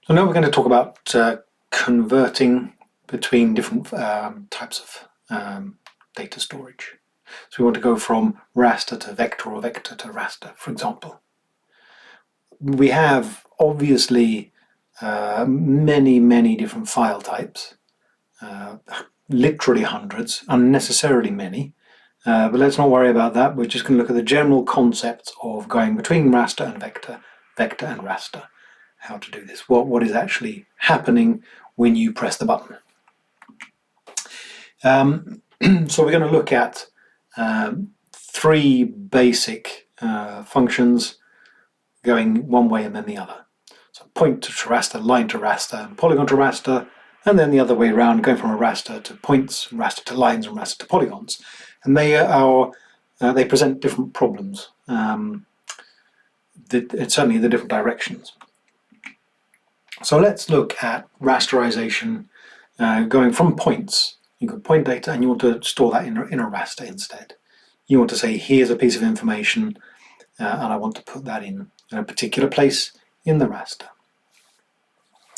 So now we're going to talk about converting between different types of data storage. So we want to go from raster to vector or vector to raster, for example. We have obviously many different file types, literally hundreds, unnecessarily many. But let's not worry about that. We're just going to look at the general concepts of going between raster and vector, vector and raster. How to do this, what is actually happening when you press the button. So we're going to look at three basic functions going one way and then the other. So point to raster, line to raster, and polygon to raster, and then the other way around, going from a raster to points, raster to lines, and raster to polygons. And they present different problems. It's certainly the different directions. So let's look at rasterization, going from points. You've got point data and you want to store that in a raster instead. You want to say, here's a piece of information and I want to put that in a particular place in the raster.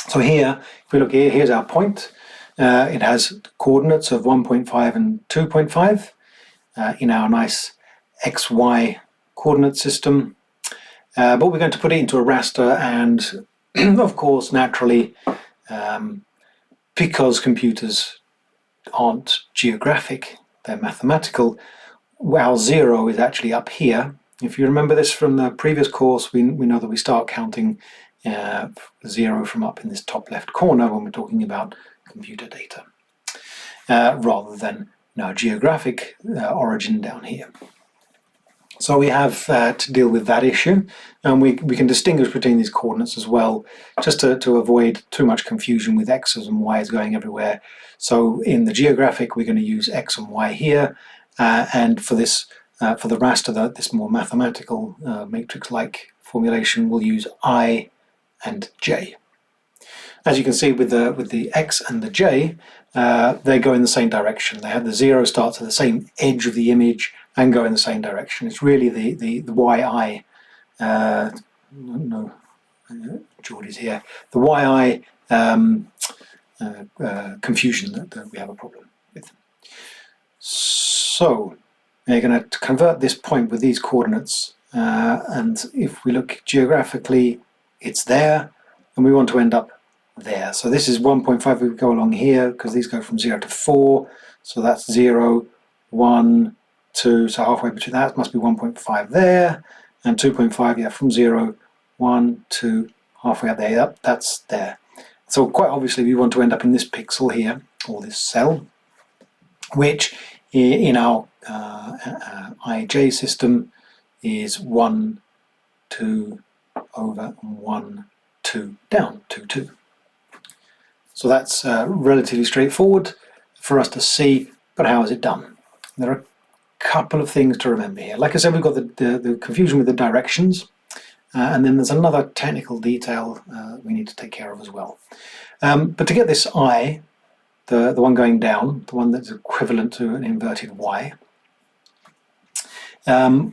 So here, if we look here, here's our point. It has coordinates of 1.5 and 2.5 in our nice XY coordinate system. But we're going to put it into a raster, and of course, naturally, because computers aren't geographic, they're mathematical, our 0 is actually up here. If you remember this from the previous course, we know that we start counting 0 from up in this top left corner when we're talking about computer data, rather than geographic origin down here. So we have to deal with that issue, and we can distinguish between these coordinates as well, just to avoid too much confusion with x's and y's going everywhere. So in the geographic, we're going to use x and y here, and for this, for the raster, this more mathematical matrix-like formulation, we'll use I and j. As you can see with the x and the j, they go in the same direction. They have the 0 starts at the same edge of the image and go in the same direction. It's really the yi, no, Geordie's here, the yi confusion that we have a problem with. So we're going to convert this point with these coordinates, and if we look geographically, it's there, and we want to end up there. So this is 1.5, we go along here, because these go from 0 to 4, so that's 0, 1, 2, so halfway between that must be 1.5 there, and 2.5, yeah, from 0, 1, 2, halfway up there, yep, that's there. So quite obviously we want to end up in this pixel here, or this cell, which in our IJ system is 1, 2, over, 1, 2, down, 2, 2. So that's relatively straightforward for us to see, but how is it done? There are a couple of things to remember here. Like I said, we've got the confusion with the directions, and then there's another technical detail we need to take care of as well. But to get this I, the one going down, the one that's equivalent to an inverted Y,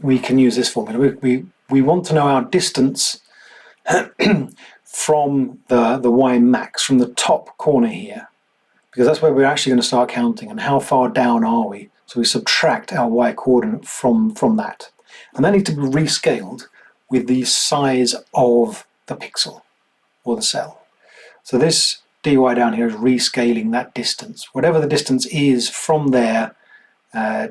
we can use this formula. We want to know our distance from the Y max, from the top corner here, because that's where we're actually going to start counting, and how far down are we. So we subtract our Y coordinate from that, and that needs to be rescaled with the size of the pixel or the cell. So this dy down here is rescaling that distance. Whatever the distance is from there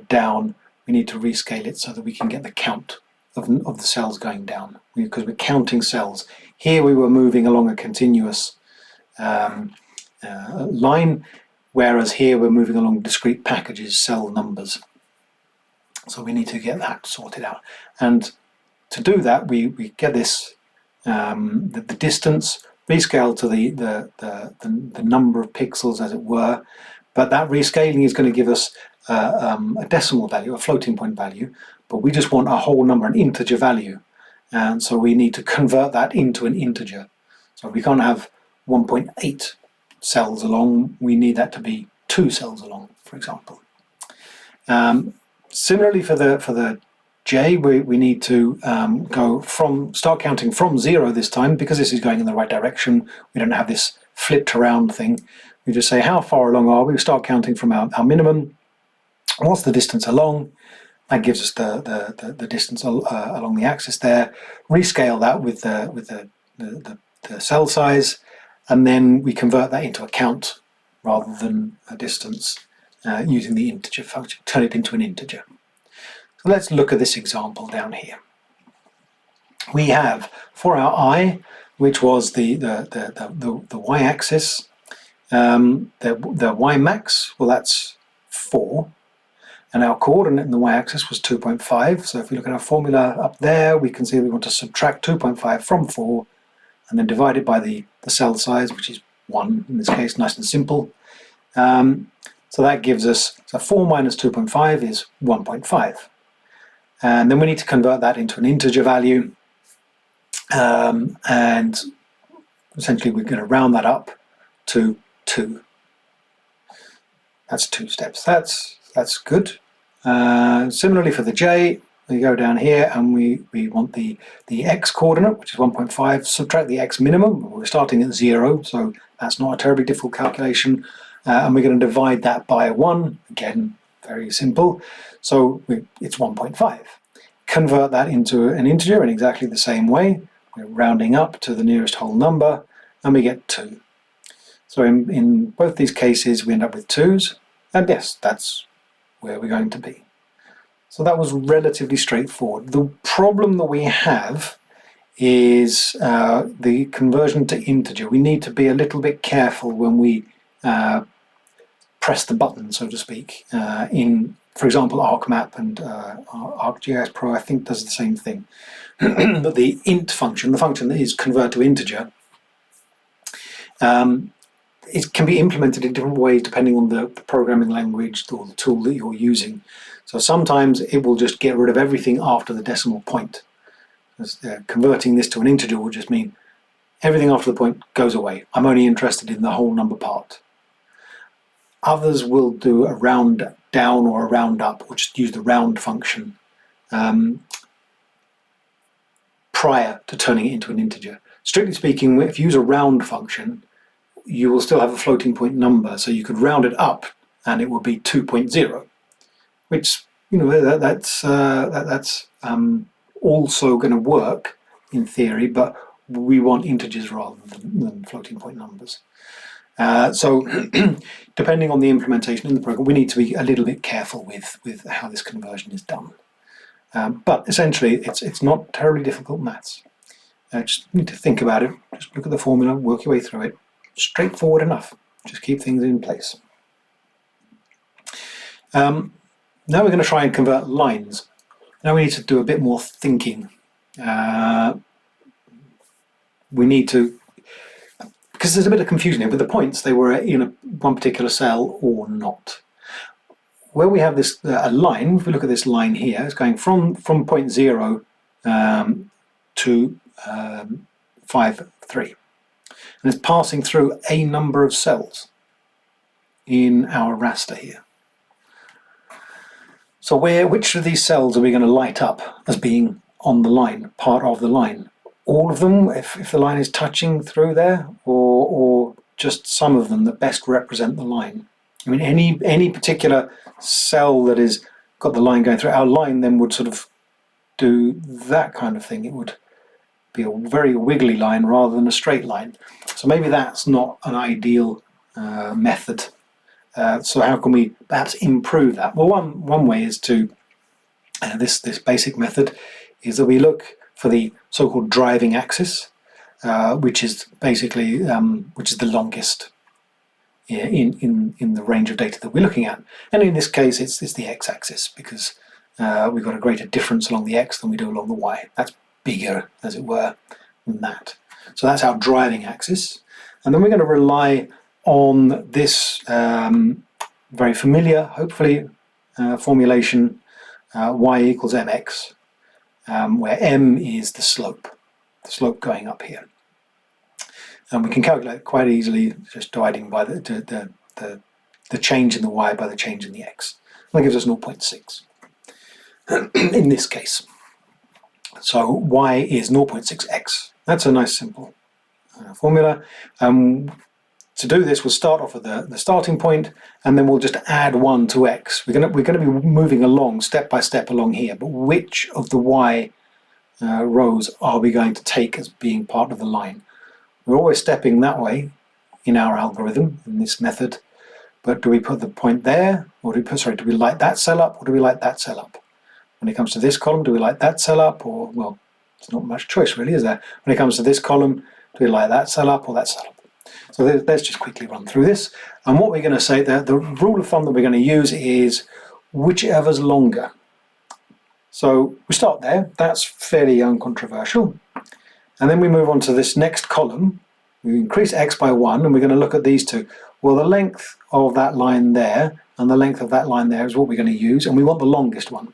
down, we need to rescale it so that we can get the count of the cells going down, because we're counting cells. Here we were moving along a continuous line, whereas here we're moving along discrete packages, cell numbers. So we need to get that sorted out. And to do that, we get this, the distance rescaled to the number of pixels, as it were, but that rescaling is going to give us a decimal value, a floating point value, but we just want a whole number, an integer value, and so we need to convert that into an integer. So we can't have 1.8 cells along, we need that to be 2 cells along, for example. Similarly for the j, we need to start counting from 0 this time, because this is going in the right direction. We don't have this flipped around thing. We just say how far along are we? We start counting from our minimum. What's the distance along? That gives us the distance along the axis there. Rescale that with the cell size, and then we convert that into a count rather than a distance using the integer function. Turn it into an integer. So let's look at this example down here. We have for our I, which was the y-axis, the y max, well, that's 4. And our coordinate in the y-axis was 2.5. So if we look at our formula up there, we can see we want to subtract 2.5 from 4 and then divide it by the cell size, which is 1 in this case, nice and simple. So that gives us, so 4 minus 2.5 is 1.5. And then we need to convert that into an integer value. And essentially we're going to round that up to 2. That's 2 steps. That's good. Similarly for the j, we go down here and we want the x coordinate, which is 1.5, subtract the x minimum. We're starting at 0, so that's not a terribly difficult calculation. And we're going to divide that by 1. Again, very simple. So it's 1.5. Convert that into an integer in exactly the same way. We're rounding up to the nearest whole number, and we get 2. So in both these cases, we end up with 2's, and yes, that's where we're going to be. So that was relatively straightforward. The problem that we have is the conversion to integer. We need to be a little bit careful when we press the button, so to speak. In, for example, ArcMap and ArcGIS Pro, I think, does the same thing. But the int function, the function that is convert to integer, it can be implemented in different ways depending on the programming language or the tool that you're using. So sometimes it will just get rid of everything after the decimal point. Converting this to an integer will just mean everything after the point goes away. I'm only interested in the whole number part. Others will do a round down or a round up, or just use the round function prior to turning it into an integer. Strictly speaking, if you use a round function, you will still have a floating point number, so you could round it up and it will be 2.0, which, you know, that's also going to work in theory, but we want integers rather than floating point numbers. So depending on the implementation in the program, we need to be a little bit careful with how this conversion is done. But essentially, it's not terribly difficult maths. Just need to think about it. Just look at the formula, work your way through it. Straightforward enough. Just keep things in place. Now we're going to try and convert lines. Now we need to do a bit more thinking. We need to, because there's a bit of confusion here with the points, they were in one particular cell or not. Where we have this a line, if we look at this line here, it's going from point 0 to 5, 3. And it's passing through a number of cells in our raster here. So which of these cells are we going to light up as being on the line, part of the line? All of them, if the line is touching through there, or just some of them that best represent the line? I mean, any particular cell that is got the line going through, our line then would sort of do that kind of thing. It would be a very wiggly line rather than a straight line. So maybe that's not an ideal method. So how can we perhaps improve that? Well, one way is to, this basic method, is that we look for the so-called driving axis, which is basically which is the longest in the range of data that we're looking at. And in this case, it's the x-axis, because we've got a greater difference along the x than we do along the y. That's bigger, as it were, than that. So that's our driving axis. And then we're going to rely on this very familiar, hopefully, formulation, y equals mx, where m is the slope going up here. And we can calculate quite easily just dividing by the change in the y by the change in the x. That gives us 0.6. in this case. So y is 0.6x. That's a nice simple formula. To do this, we'll start off at the starting point, and then we'll just add 1 to x. We're going to be moving along step by step along here, but which of the y rows are we going to take as being part of the line? We're always stepping that way in our algorithm, in this method, but do we put the point there, or do we light that cell up, or do we light that cell up? When it comes to this column, do we light that cell up, or, well, there's not much choice really, is there? When it comes to this column, do we light that cell up or that cell up? So let's just quickly run through this. And what we're going to say, the rule of thumb that we're going to use is whichever's longer. So we start there, that's fairly uncontroversial. And then we move on to this next column. We increase x by 1, and we're going to look at these two. Well, the length of that line there and the length of that line there is what we're going to use, and we want the longest one.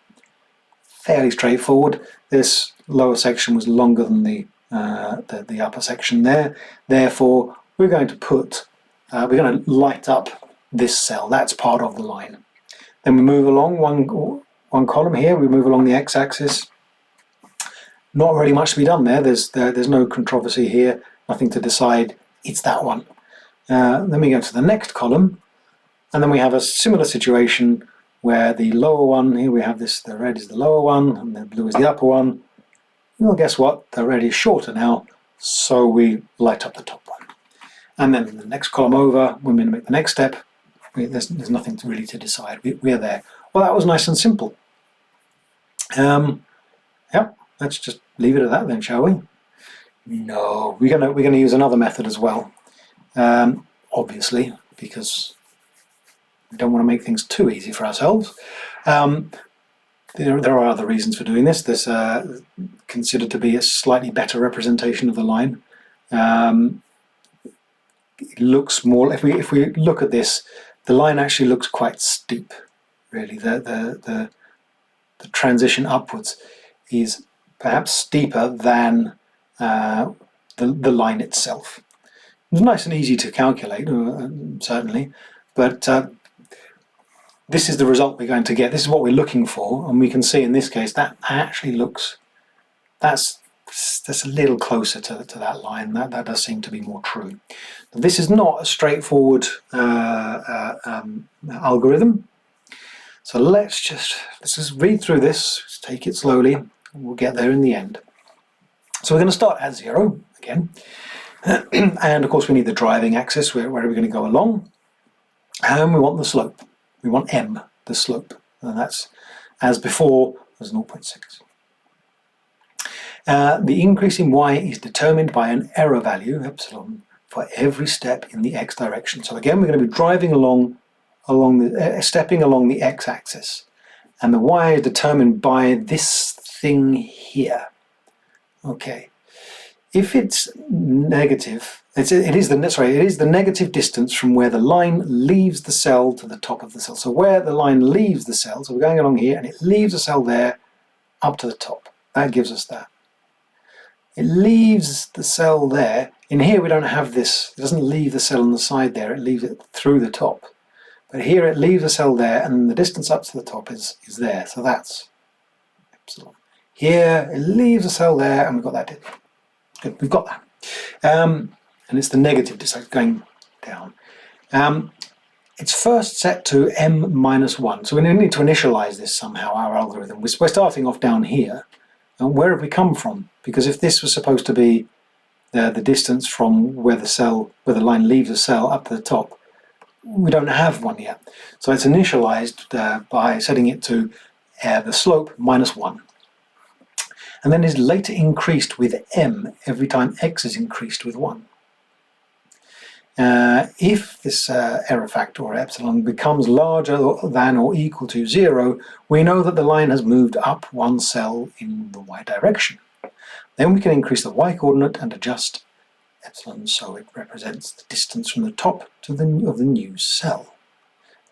Fairly straightforward. This lower section was longer than the upper section there. Therefore, we're going to light up this cell. That's part of the line. Then we move along one column here. We move along the x-axis. Not really much to be done there. There's no controversy here. Nothing to decide. It's that one. Then we go to the next column, and then we have a similar situation where the lower one, here we have this, the red is the lower one, and the blue is the upper one. Well, guess what? The red is shorter now, so we light up the top one. And then the next column over, when we make the next step, there's nothing really to decide. We're there. Well, that was nice and simple. Yep, let's just leave it at that then, shall we? No, we're gonna use another method as well. Obviously, because we don't want to make things too easy for ourselves. There are other reasons for doing this. This considered to be a slightly better representation of the line. It looks more. If we look at this, the line actually looks quite steep. Really, the transition upwards is perhaps steeper than the line itself. It's nice and easy to calculate, certainly, but this is the result we're going to get. This is what we're looking for, and we can see in this case that actually looks, that's a little closer to that line. That does seem to be more true. This is not a straightforward algorithm, so let's just read through this, just take it slowly, and we'll get there in the end. So we're going to start at 0 again. And of course we need the driving axis, where are we going to go along, and we want the slope. We want m, the slope, and that's, as before, was 0.6. The increase in y is determined by an error value, epsilon, for every step in the x direction. So again, we're going to be driving stepping along the x-axis, and the y is determined by this thing here. Okay. If it's negative, it is the negative distance from where the line leaves the cell to the top of the cell. So where the line leaves the cell, so we're going along here, and it leaves the cell there up to the top. That gives us that. It leaves the cell there. In here we don't have this. It doesn't leave the cell on the side there. It leaves it through the top. But here it leaves the cell there, and the distance up to the top is there. So that's epsilon. Here it leaves the cell there, and we've got that. Good, we've got that. And it's the negative distance going down. It's first set to m minus 1. So we need to initialize this somehow, our algorithm. We're starting off down here. And where have we come from? Because if this was supposed to be the distance from where the line leaves the cell up to the top, we don't have one yet. So it's initialized by setting it to the slope minus 1. And then is later increased with m every time x is increased with 1. If this error factor, or epsilon, becomes larger than or equal to 0, we know that the line has moved up one cell in the y direction. Then we can increase the y coordinate and adjust epsilon so it represents the distance from the top to of the new cell.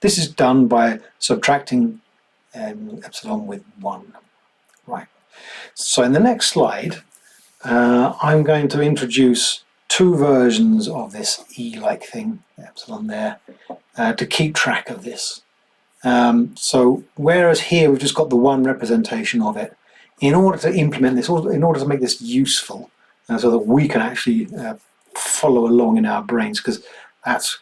This is done by subtracting epsilon with 1. Right. So in the next slide, I'm going to introduce two versions of this E-like thing, epsilon there, to keep track of this. So whereas here we've just got the one representation of it, in order to implement this, in order to make this useful, so that we can actually follow along in our brains, because that's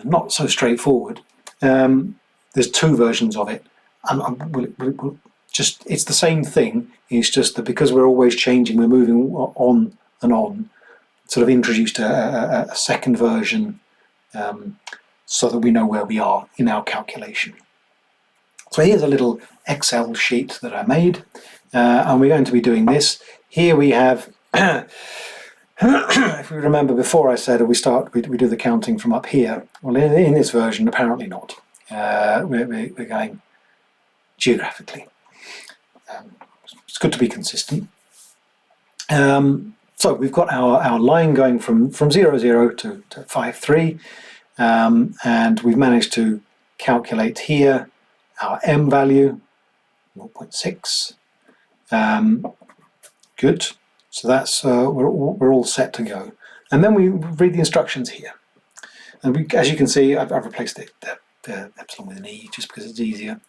not so straightforward. There's two versions of it, and it's the same thing. It's just that because we're always changing, we're moving on and on. Sort of introduced a second version, so that we know where we are in our calculation. So here's a little Excel sheet that I made, and we're going to be doing this. Here we have, if we remember before I said we do the counting from up here. Well, in this version, apparently not. We're going geographically. It's good to be consistent. So we've got our line going from 0, 0 to 5, 3. And we've managed to calculate here our m value, 0.6. Good. So that's we're all set to go. And then we read the instructions here. And as you can see, I've replaced the epsilon with an e just because it's easier.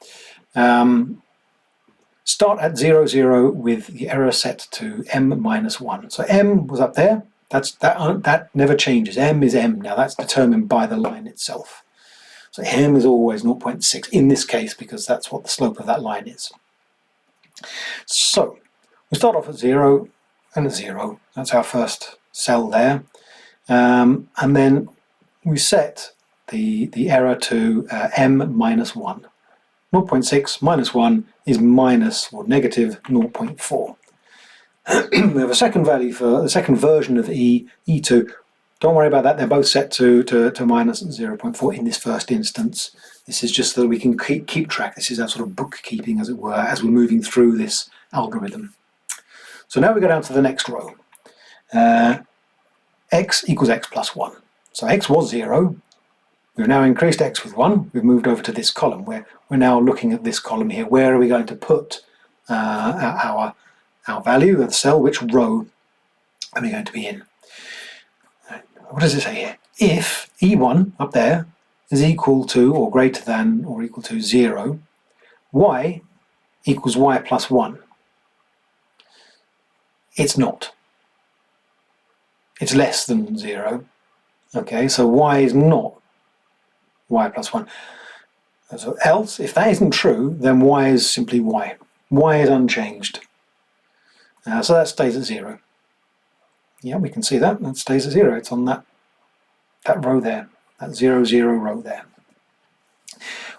Start at 0, 0 with the error set to m minus 1. So m was up there. That never changes. M is m now. That's determined by the line itself. So m is always 0.6 in this case, because that's what the slope of that line is. So we start off at 0 and a 0. That's our first cell there. And then we set the error to m minus 1. 0.6 minus 1 is minus or negative 0.4. We have a second value for the second version of E2. Don't worry about that, they're both set to minus 0.4 in this first instance. This is just so that we can keep track. This is our sort of bookkeeping, as it were, as we're moving through this algorithm. So now we go down to the next row. X equals x plus 1. So x was 0. We've now increased x with 1. We've moved over to this column. We're now looking at this column here. Where are we going to put our value of the cell? Which row are we going to be in? What does it say here? If E1 up there is equal to or greater than or equal to 0, y equals y plus 1. It's not. It's less than 0. Okay, so y is not y plus 1. So else, if that isn't true, then y is simply y. Y is unchanged. So that stays at 0. Yeah, we can see that. That stays at 0. It's on that row there, that 0, 0 row there.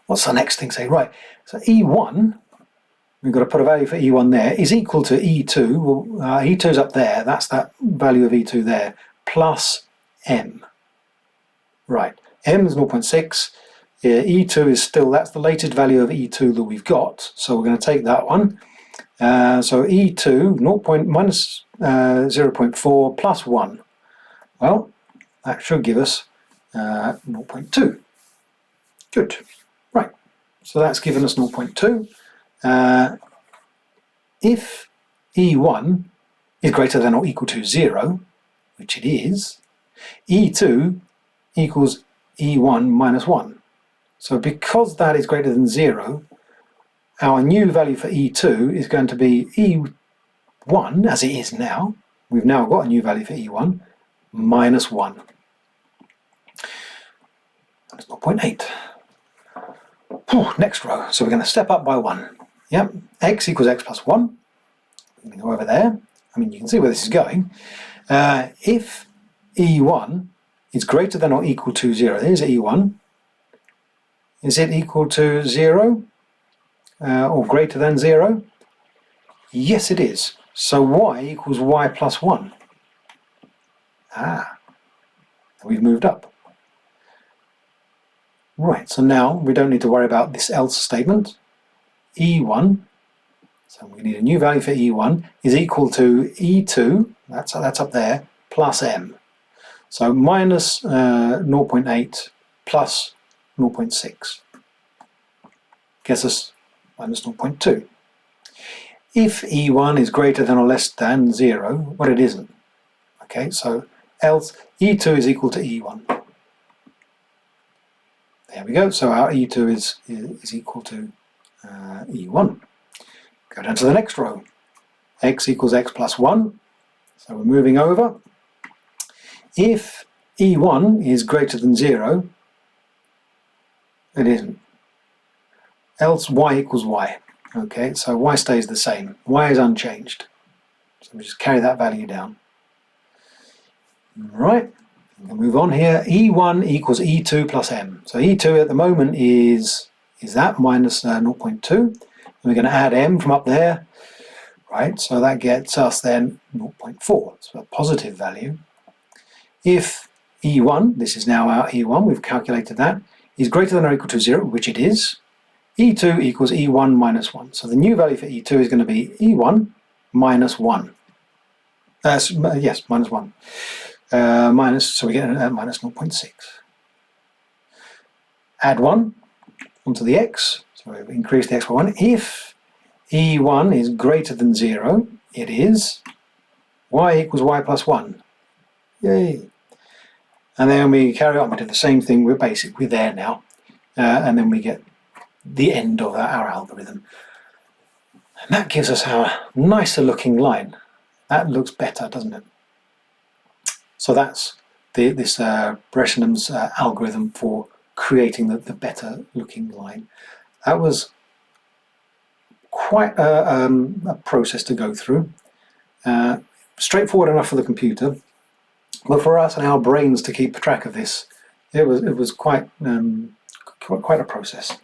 What's the next thing say? Right, so E1, we've got to put a value for E1 there, is equal to E2. Well, E2's up there. That's that value of E2 there, plus M. Right, M is 0.6. E2 is still, that's the latest value of E2 that we've got. So we're going to take that one. So E2, minus 0.4 plus 1. Well, that should give us 0.2. Good. Right. So that's given us 0.2. If E1 is greater than or equal to 0, which it is, E2 equals E1 minus 1. So because that is greater than 0, our new value for E2 is going to be E1, as it is now. We've now got a new value for E1, minus 1. That's 0.8. Next row. So we're going to step up by 1. Yep, x equals x plus 1. We're going to go over there. I mean, you can see where this is going. If E1 is greater than or equal to 0, there's E1. Is it equal to 0? Or greater than 0? Yes, it is. So y equals y plus 1. We've moved up. Right, so now we don't need to worry about this else statement. E1, so we need a new value for E1, is equal to E2, that's up there, plus m. So minus 0.8 plus 0.6 gets us minus 0.2. If E1 is greater than or less than 0, well, it isn't. Okay, so else E2 is equal to E1. There we go. So our E2 is equal to E1. Go down to the next row. X equals x plus 1. So we're moving over. If E1 is greater than 0, it isn't. Else y equals y. Okay, so y stays the same. Y is unchanged. So we just carry that value down. Right, we'll move on here. E1 equals E2 plus m. So E2 at the moment is that minus 0.2. And we're going to add m from up there. Right, so that gets us then 0.4. So a positive value. If E1, this is now our E1, we've calculated that, is greater than or equal to 0, which it is, E2 equals E1 minus 1. So the new value for E2 is going to be E1 minus 1. Yes, minus 1. So we get minus 0.6. Add 1 onto the x, so we've increased the x by 1. If E1 is greater than 0, it is y equals y plus 1. Yay! And then we carry on, we do the same thing, we're there now. And then we get the end of our algorithm. And that gives us our nicer looking line. That looks better, doesn't it? So that's this Breshenham's algorithm for creating the better looking line. That was quite a process to go through. Straightforward enough for the computer, but for us and our brains to keep track of this, it was quite a process.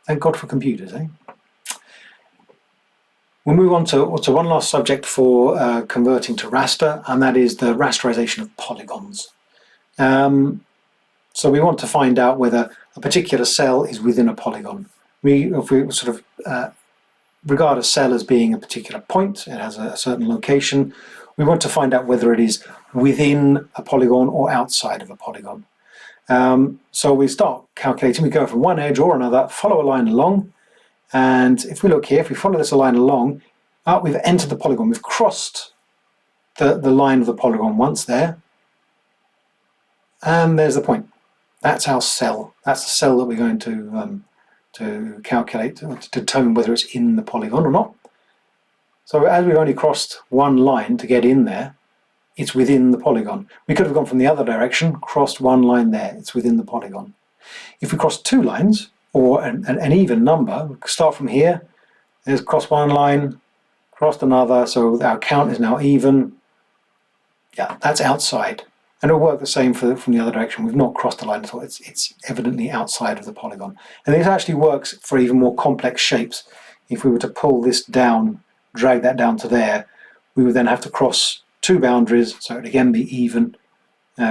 Thank God for computers, eh? We'll move on to one last subject for converting to raster, and that is the rasterization of polygons. So we want to find out whether a particular cell is within a polygon. If we sort of regard a cell as being a particular point, it has a certain location, we want to find out whether it is within a polygon or outside of a polygon. So we start calculating, we go from one edge or another, follow a line along, and if we look here, if we follow this line along, we've entered the polygon, we've crossed the line of the polygon once there, and there's the point. That's our cell. That's the cell that we're going to calculate, to determine whether it's in the polygon or not. So as we've only crossed one line to get in there, it's within the polygon. We could have gone from the other direction, crossed one line there, it's within the polygon. If we cross two lines, or an even number, we start from here, there's cross one line, crossed another, so our count is now even. Yeah, that's outside. And it'll work the same from the other direction. We've not crossed the line at all, it's evidently outside of the polygon. And this actually works for even more complex shapes. If we were to pull this down, drag that down to there, we would then have to cross two boundaries, so it would again be even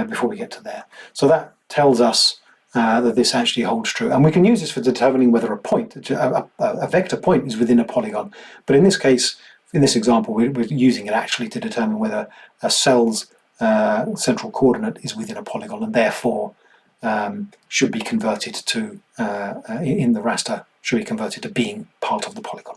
before we get to there. So that tells us that this actually holds true. And we can use this for determining whether a vector point is within a polygon. But in this case, in this example, we're using it actually to determine whether a cell's central coordinate is within a polygon and therefore should be converted to, in the raster, should be converted to being part of the polygon.